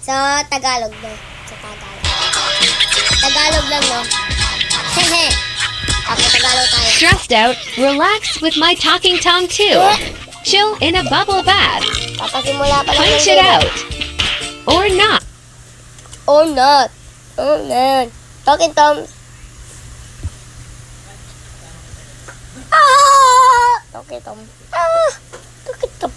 Sa Tagalog, no? Sa Tagalog. Tagalog lang, no? Hehe. Okay, Tagalog tayo. Stressed out? Relax with my talking Tom too. Chill in a bubble bath. Papasimula pa lang Punch ng it video. out. Or not. Or not. Oh, man. Talking Tom. Okay, Tom. Talking Tom.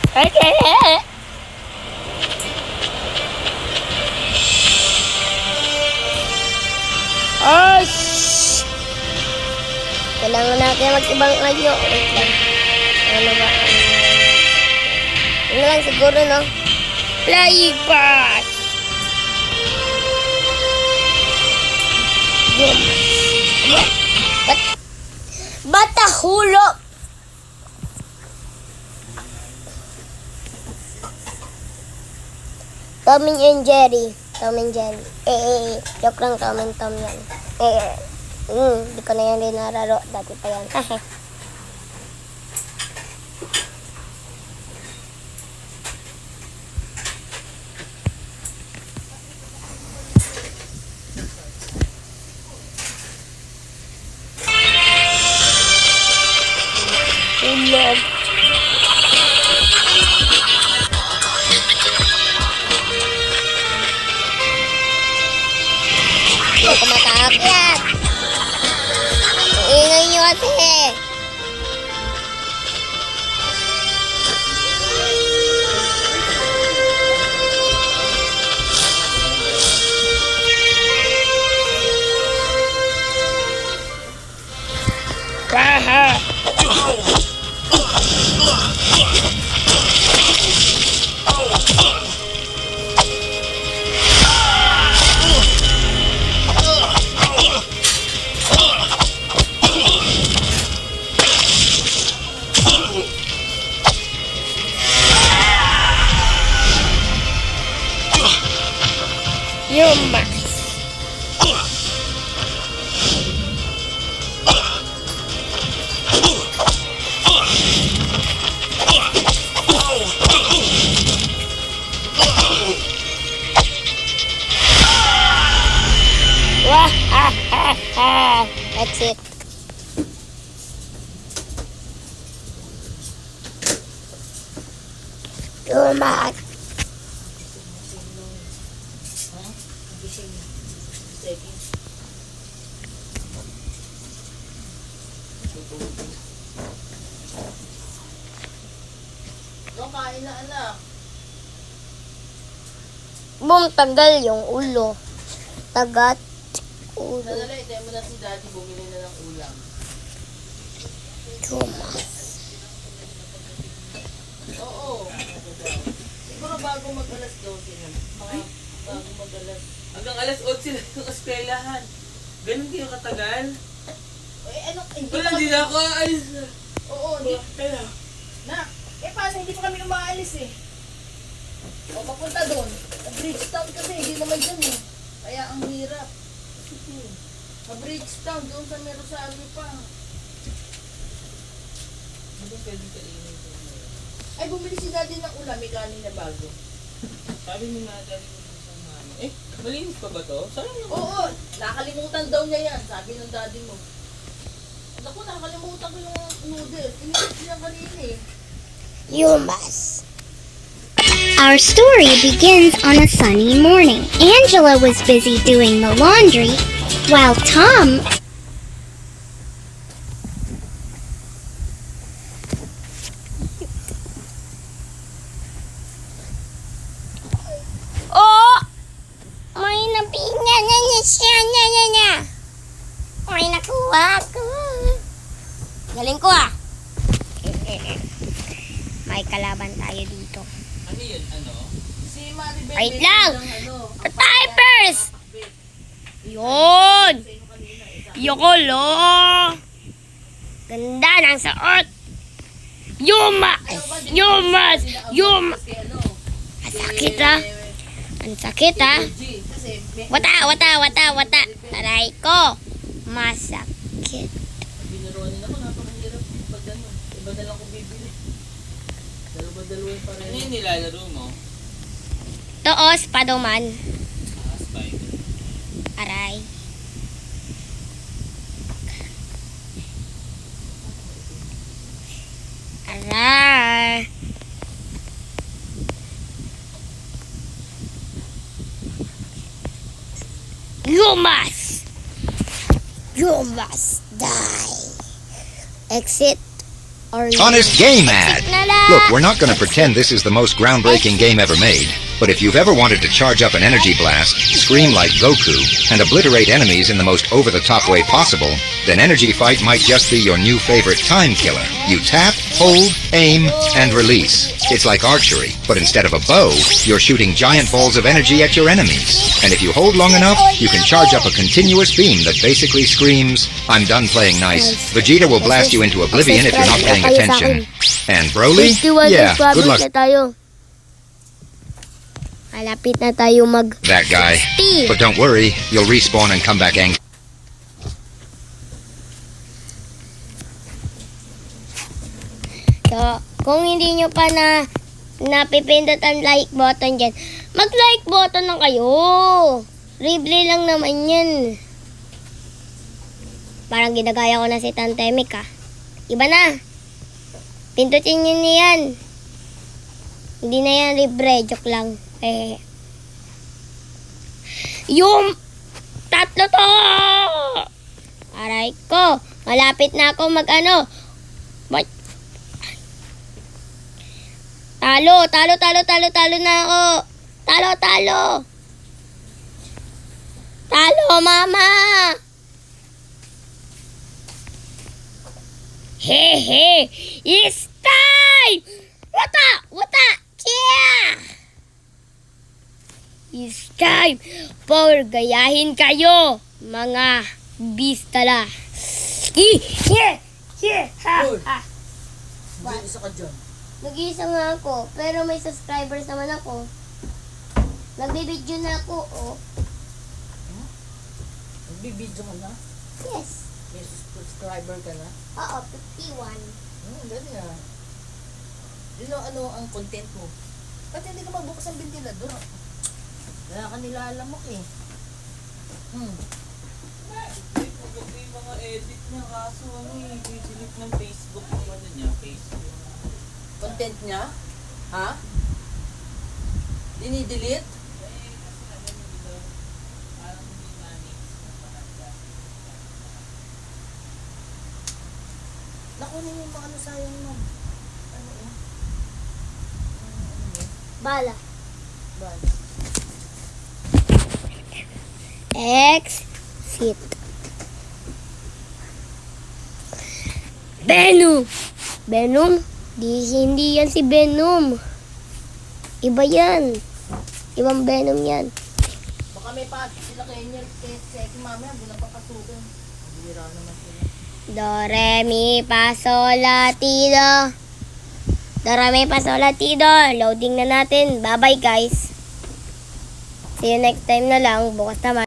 Okay. Oh, shh! Kailangan natin mag-ibang audio. Wait lang. Ano ba? Ano lang siguro, no? Flying pass! Ba't nahulog? Tom and Jerry. Joke lang, Tom and Tom yan. Hindi ko na yan dinararo. Dati pa yan. Ulog. Hindi ko mataakyat. Ingay nyo kasi. Yuma. That's it. Yuma. Kain na, anak. Tagal yung ulo. Tagat. Ulo. Nadala, itayin mo na si daddy, bumili na ng ulam. Yuma. Oo. Siguro bago mag-alas 12 na. Bago mag-alas. Hanggang alas 8 sila yung eskwelahan. Ganun kayo katagal? Ano? Wala, hindi na ako aalis na. Oo, hindi. Nak, paano hindi pa kami umaalis eh? O, papunta doon. Sa Bridgetown kasi, hindi naman dyan eh. Kaya ang hirap. Sa Bridgetown, doon sa Merosario pa. Ano pwede kainin ko? Ay, bumili si daddy ng ulam, may kanin na bago. Sabi ni nga daddy ko sa mama. Malinis pa ba to? Saan naman? Oo, nakalimutan daw niya yan, sabi ng daddy mo. Naku, nakalimutan ko yung noodles. Inilis niya kanina eh. Yumas. Our story begins on a sunny morning. Angela was busy doing the laundry, while Tom Ay, nakuha ko. Galing ko ah. May kalaban tayo dito. Ano yun? Ano? Si Maribel. Wait may lang. isang ano, Typers! Yun! Yokolo! Ganda ng suot! Yumas! Yumas! Yumas! Kasi ano? Ang sakit ah! Ang sakit ah! G. Kasi may Wata! Taray ko! Masakit. binuruanin ako. Napakahirap pag ano. Iba na lang kung bibili. Dalawa pa rin. Ano yung nilalaro mo? Toos, paduman. Spider. Aray. Aray. You must die. Exit or Honest Game Ad. Na lang. Look, we're not going to pretend this is the most groundbreaking game ever made, but if you've ever wanted to charge up an energy blast, scream like Goku, and obliterate enemies in the most over-the-top way possible, then Energy Fight might just be your new favorite time killer. You tap, hold, aim, and release. It's like archery, but instead of a bow, you're shooting giant balls of energy at your enemies. And if you hold long enough, you can charge up a continuous beam that basically screams, "I'm done playing nice." Vegeta will blast you into oblivion if you're not paying attention. And Broly? Yeah, good luck. Na tayo. Malapit na tayo mag... That guy. But don't worry, you'll respawn and come back angry. So, kung hindi nyo pa napipindot ang like button dyan, mag-like button na kayo. Libre lang naman yan. Parang ginagaya ko na si Tantemic ah. Iba na. Pindutin nyo niyan. Hindi na yan libre. Joke lang. Yung tatlo to! Aray ko. Malapit na ako mag-ano. Talo na ako. Talo, mama. Hehe, it's time. Wata, yeah. It's time for gayahin kayo, mga bistala. Ha. Isa ka dyan. Nag-iisa nga ako, pero may subscribers naman ako. Nagbibideo na ako, oh. Nagbibidyo ka na? Yes. May subscriber ka na? Oo, 51. Ganda na. Ano ang content mo? Ba't hindi ka magbukas ang ventilador? Wala ka nilalamok eh. Yung mga edit niya, kaso i-delete ng Facebook ng ano niya, Facebook. Content niya? Ha? Dinidelete? Nakunin yung mga ano sayang mo. Ano yun? Bala. Bala. Exit. Venom? Hindi yan si Venom. Iba yan. Ibang Venom yan. Baka may pati sila kay Seki mamaya, hindi na papasukin. Bira naman sila. Do, re, mi, fa, sol, la, ti, do. Do, re, mi, fa, sol, la, ti, do. Loading na natin. Bye-bye, guys. See you next time na lang. Bukas naman.